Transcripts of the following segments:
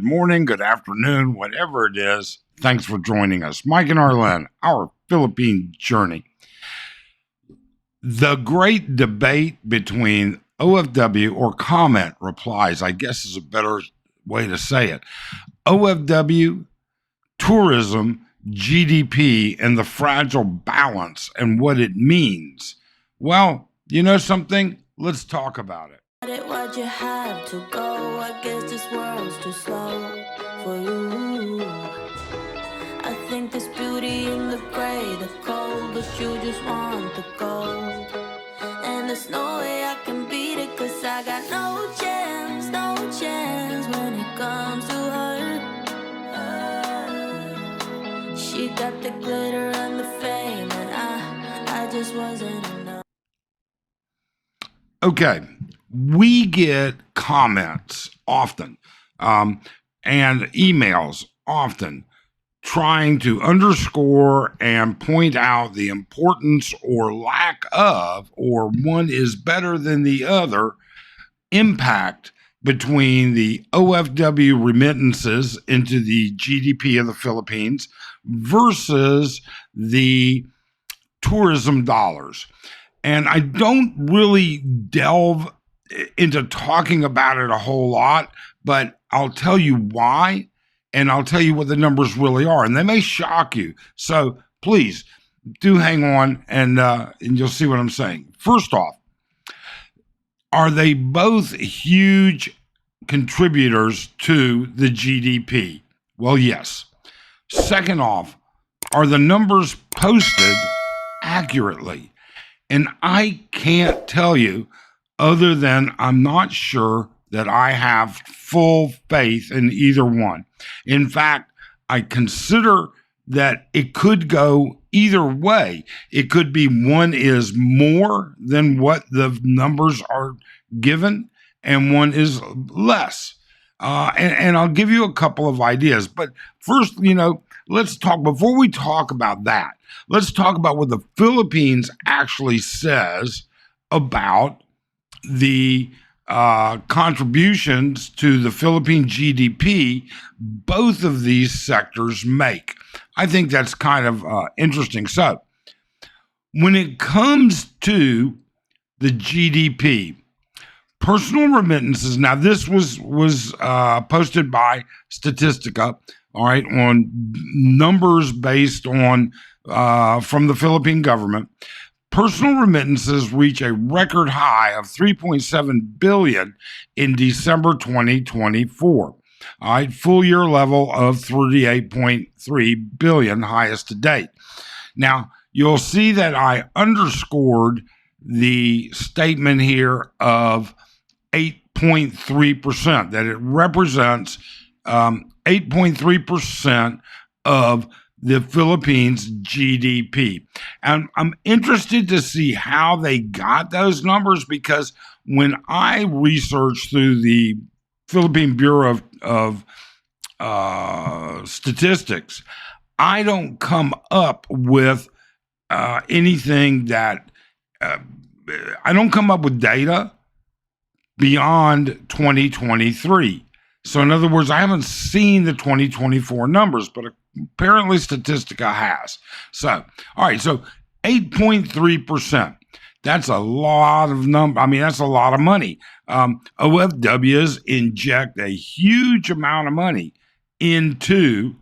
Good morning, good afternoon, whatever it is. Thanks for joining us. Mike and Arlen, our Philippine journey. The great debate between OFW or comment replies, I guess is a better way to say it. OFW, tourism, GDP, and the fragile balance and what it means. Well, you know something? Let's talk about it. Why'd you have to go? I guess this world's too slow for you. I think there's beauty in the gray, the cold, but you just want the gold. And there's no way I can beat it, cause I got no chance when it comes to her. She got the glitter and the fame, and I just wasn't enough. Okay. We get comments often and emails often trying to underscore and point out the importance or lack of, or one is better than the other, impact between the OFW remittances into the GDP of the Philippines versus the tourism dollars. And I don't really delve into talking about it a whole lot, but I'll tell you why, and I'll tell you what the numbers really are, and they may shock you. So please do hang on, and you'll see what I'm saying. First off, are they both huge contributors to the GDP? Well, yes. Second off, are the numbers posted accurately? And I can't tell you other than I'm not sure that I have full faith in either one. In fact, I consider that it could go either way. It could be one is more than what the numbers are given, and one is less. And I'll give you a couple of ideas. But first, let's talk, before we talk about that, let's talk about what the Philippines actually says about the contributions to the Philippine GDP both of these sectors make. I think that's kind of interesting. So when it comes to the GDP, personal remittances, now this was posted by Statistica, all right, on numbers based on from the Philippine government. Personal remittances reach a record high of $3.7 billion in December 2024. All right, full year level of $38.3 billion, highest to date. Now, you'll see that I underscored the statement here of 8.3%, that it represents 8.3% of the Philippines' GDP. And I'm interested to see how they got those numbers, because when I researched through the Philippine Bureau of Statistics, I don't come up with anything that, I don't come up with data beyond 2023. So in other words, I haven't seen the 2024 numbers, but apparently Statistica has. So, all right, so 8.3%. That's a lot of that's a lot of money. OFWs inject a huge amount of money into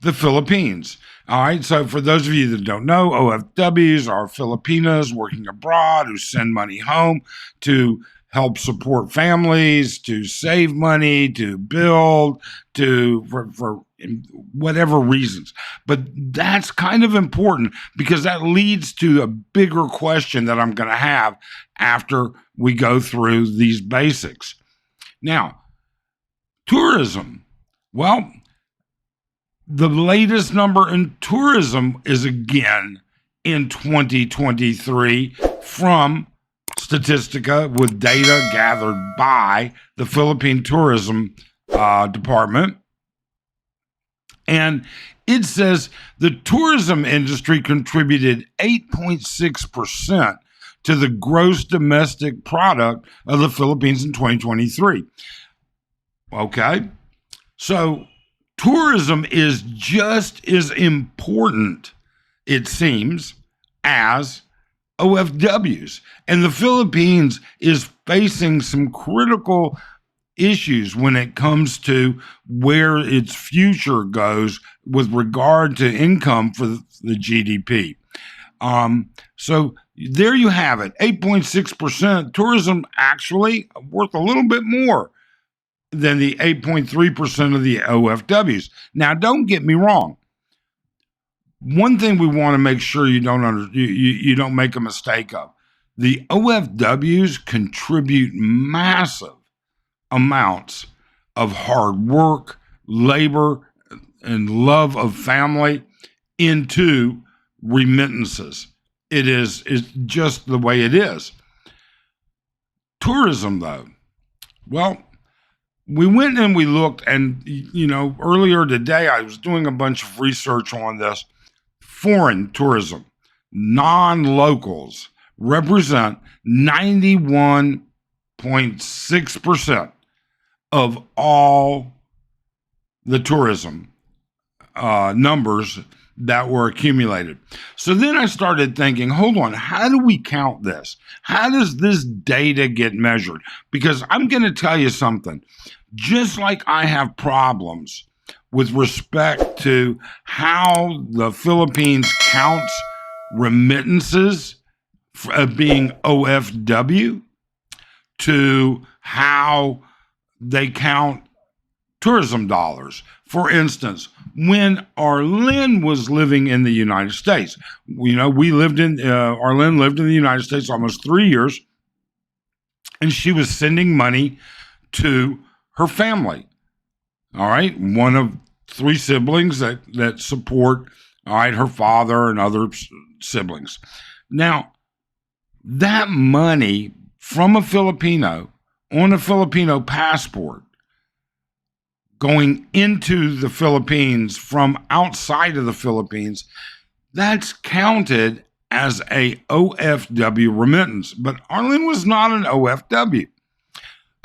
the Philippines. All right, so for those of you that don't know, OFWs are Filipinos working abroad who send money home to help support families, to save money, to build, for whatever reasons. But that's kind of important, because that leads to a bigger question that I'm going to have after we go through these basics. Now, tourism. Well, the latest number in tourism is again in 2023 from Statistica, with data gathered by the Philippine Tourism Department. And it says the tourism industry contributed 8.6% to the gross domestic product of the Philippines in 2023. Okay. So tourism is just as important, it seems, as OFWs. And the Philippines is facing some critical issues when it comes to where its future goes with regard to income for the GDP. So there you have it, 8.6%. Tourism actually worth a little bit more than the 8.3% of the OFWs. Now, don't get me wrong. One thing we want to make sure you don't make a mistake of: the OFWs contribute massive amounts of hard work, labor, and love of family into remittances. It's just the way it is. Tourism, though, well, we went and we looked, and earlier today I was doing a bunch of research on this. Foreign tourism, non-locals, represent 91.6% of all the tourism numbers that were accumulated. So then I started thinking, hold on, how do we count this? How does this data get measured? Because I'm going to tell you something. Just like I have problems with respect to how the Philippines counts remittances being OFW, to how they count tourism dollars. For instance, when Arlene was living in the United States, Arlene lived in the United States almost 3 years, and she was sending money to her family. All right, one of 3 siblings that support, all right, her father and other siblings. Now, that money from a Filipino on a Filipino passport going into the Philippines from outside of the Philippines, that's counted as a OFW remittance. But Arlene was not an OFW.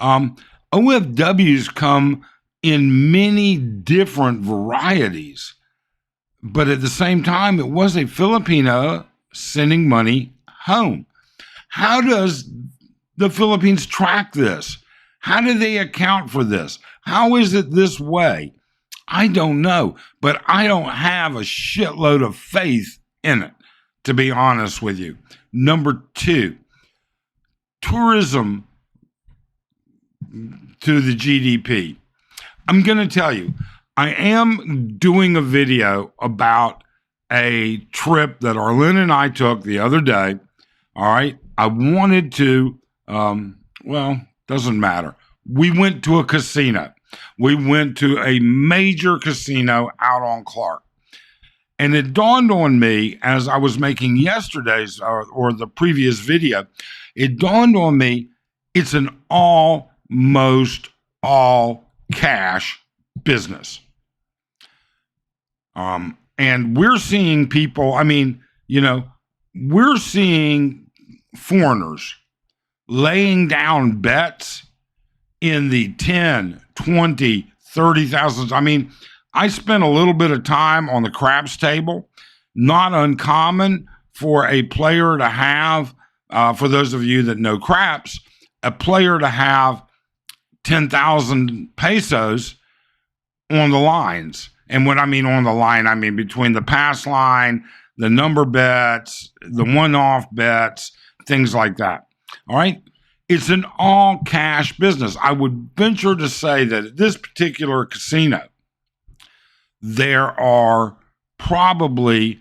OFWs come in many different varieties, but at the same time, it was a Filipino sending money home. How does the Philippines track this? How do they account for this? How is it this way? I don't know, but I don't have a shitload of faith in it, to be honest with you. Number 2, tourism to the GDP. I'm going to tell you, I am doing a video about a trip that Arlene and I took the other day. All right. I wanted to, doesn't matter. We went to a casino. We went to a major casino out on Clark. And it dawned on me as I was making yesterday's or the previous video, it dawned on me it's an almost all cash business. And we're seeing people, we're seeing foreigners laying down bets in the 10, 20, 30,000. I spent a little bit of time on the craps table. Not uncommon for a player to have, for those of you that know craps, a player to have 10,000 pesos on the lines. And what I mean on the line, I mean between the pass line, the number bets, the one-off bets, things like that. All right? It's an all-cash business. I would venture to say that at this particular casino, there are probably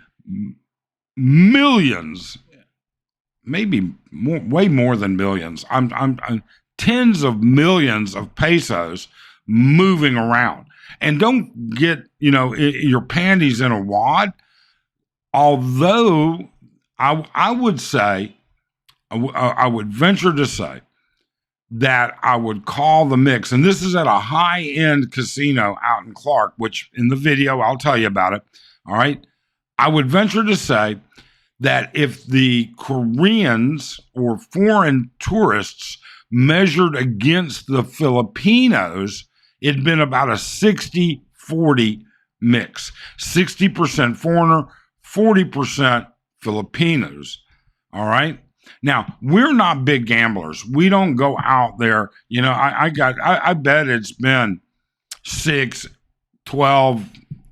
millions, maybe more, way more than millions. I'm tens of millions of pesos moving around. And don't get, your panties in a wad. Although I would say, I would venture to say that I would call the mix, and this is at a high-end casino out in Clark, which in the video, I'll tell you about it. All right. I would venture to say that if the Koreans or foreign tourists measured against the Filipinos it'd been about a 60-40 mix. 60% foreigner, 40% Filipinos. All right. Now, we're not big gamblers. We don't go out there. I bet it's been 6-12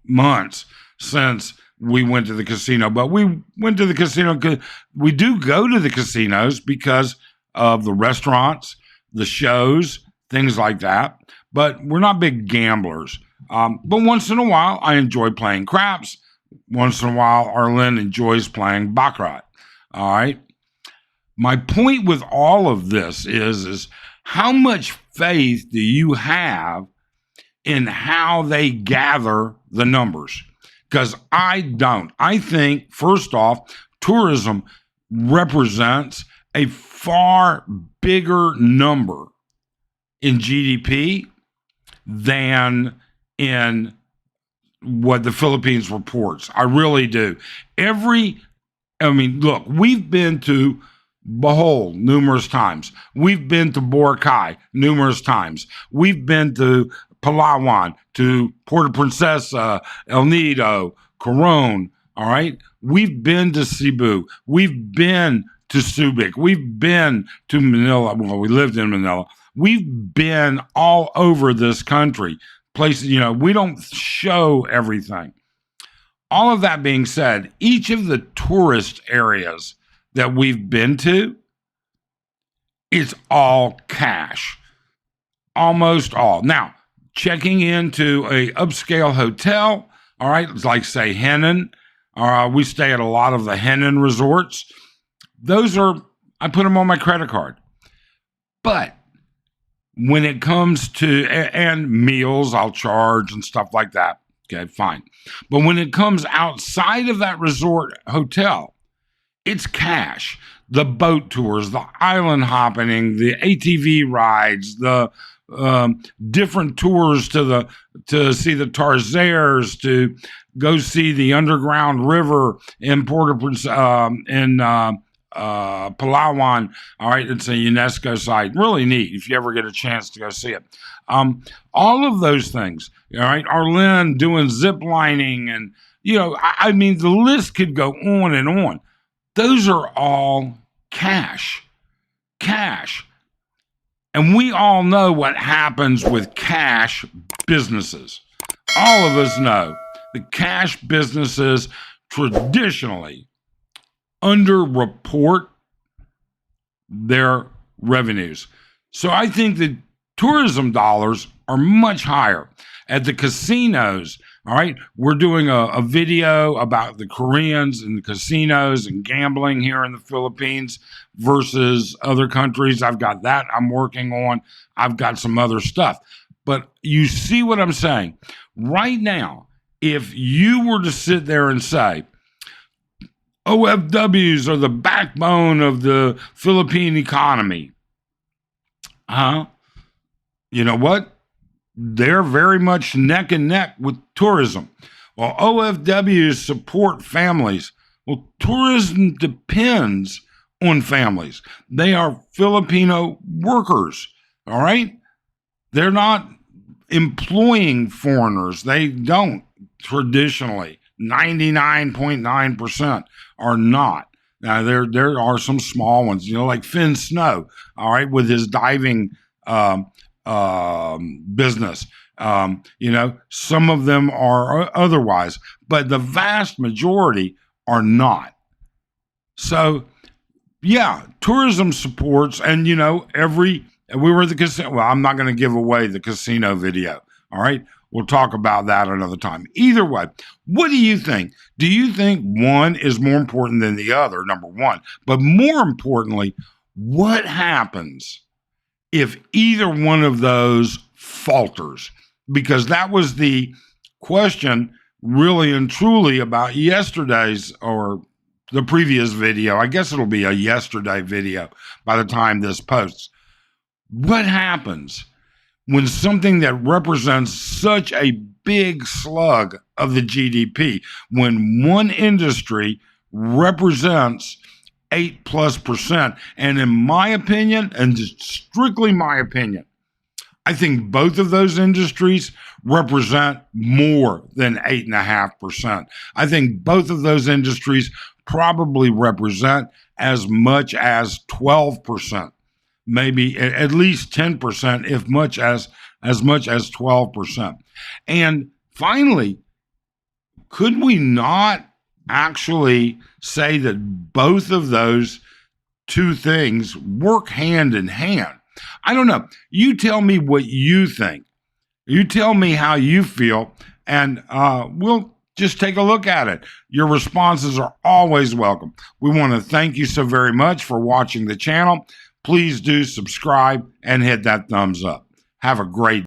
months since we went to the casino, but we went to the casino because we do go to the casinos because of the restaurants, the shows, things like that. But we're not big gamblers. But once in a while, I enjoy playing craps. Once in a while, Arlen enjoys playing baccarat. All right. My point with all of this is how much faith do you have in how they gather the numbers? Because I don't. I think, first off, tourism represents a far bigger number in GDP than in what the Philippines reports. I really do. Look, we've been to Bohol numerous times. We've been to Boracay numerous times. We've been to Palawan, to Puerto Princesa, El Nido, Coron. All right. We've been to Cebu. We've been to Subic. We've been to Manila. Well, we lived in Manila. We've been all over this country. Places, we don't show everything. All of that being said, each of the tourist areas that we've been to, it's all cash. Almost all. Now, checking into a upscale hotel, all right, like say Henan, we stay at a lot of the Henan resorts. I put them on my credit card. But when it comes to, and meals, I'll charge and stuff like that. Okay, fine. But when it comes outside of that resort hotel, it's cash. The boat tours, the island hopping, the ATV rides, the different tours to see the Tarzares, to go see the underground river in Palawan. All right, it's a UNESCO site. Really neat if you ever get a chance to go see it. All of those things. All right, Arlen doing zip lining, and the list could go on and on. Those are all cash. And we all know what happens with cash businesses. All of us know the cash businesses traditionally underreport their revenues. So I think that tourism dollars are much higher. At the casinos, all right, we're doing a video about the Koreans and the casinos and gambling here in the Philippines versus other countries. I've got that I'm working on. I've got some other stuff. But you see what I'm saying? Right now, if you were to sit there and say, OFWs are the backbone of the Philippine economy, you know what? They're very much neck and neck with tourism. Well, OFWs support families. Well, tourism depends on families. They are Filipino workers, all right? They're not employing foreigners. They don't traditionally. 99.9% are not. Now, there are some small ones, like Finn Snow, all right, with his diving business. Some of them are otherwise, but the vast majority are not. So, yeah, tourism supports, and we were at the casino. Well, I'm not going to give away the casino video. All right. We'll talk about that another time. Either way, what do you think? Do you think one is more important than the other, number one? But more importantly, what happens if either one of those falters? Because that was the question really and truly about yesterday's or the previous video. I guess it'll be a yesterday video by the time this posts. What happens when something that represents such a big slug of the GDP, when one industry represents 8+%, and in my opinion, and just strictly my opinion, I think both of those industries represent more than 8.5%. I think both of those industries probably represent as much as 12%, maybe at least 10%, if much as much as 12%. And finally, could we not actually say that both of those two things work hand in hand? I don't know. You tell me what you think. You tell me how you feel, and we'll just take a look at it. Your responses are always welcome. We want to thank you so very much for watching the channel. Please do subscribe and hit that thumbs up. Have a great